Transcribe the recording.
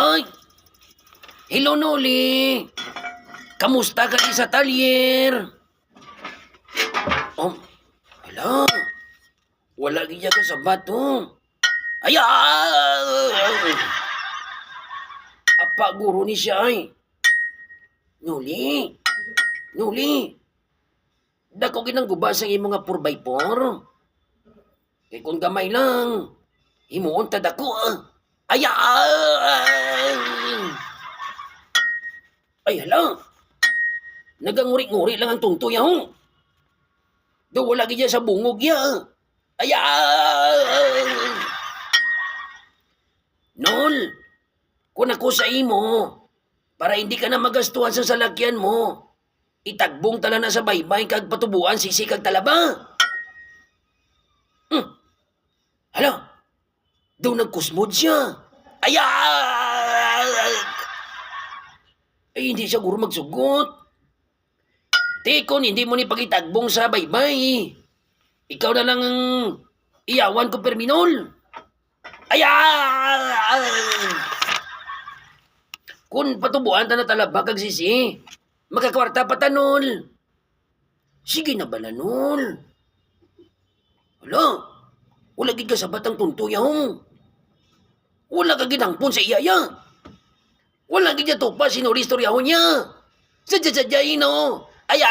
Ay! Hello, Noli! Kamusta ka di sa talyer? Oh, hala. Wala giya ka sa bato. Ay! Apa guro ni siya ay. Noli! Noli! Dako ginang gubas ang imo nga 4x4. Kay kung gamay lang, himuon tad ako ah. Ay! Ay hala! Naganguri-nguri lang ang tungtoy ho. Do wala gid sa bungog ya. Ay! Nol, kung ako sa imo, para hindi ka na magastuhan sa salakyan mo, itagbong tala na sa baybay kag patubuan sisi kag talaba. Hala, daw nagkusmod siya. Ay! Ay, hindi siya guro magsugot. Tikon, hindi mo ni pagitagbong sa baybay. Ikaw na lang ang iyawan ko perminol. Ay! Kung patubuan ta na talaba kag sisi, makakwarta pa tanol. Sige na ba nanol? Hala, wala gid ka sa batang tuntuyahong. Wala ka ginangpon sa iyaya. Wala gid niya tupa sinuristoryaho niya. Sadya-sadyain no. Ay!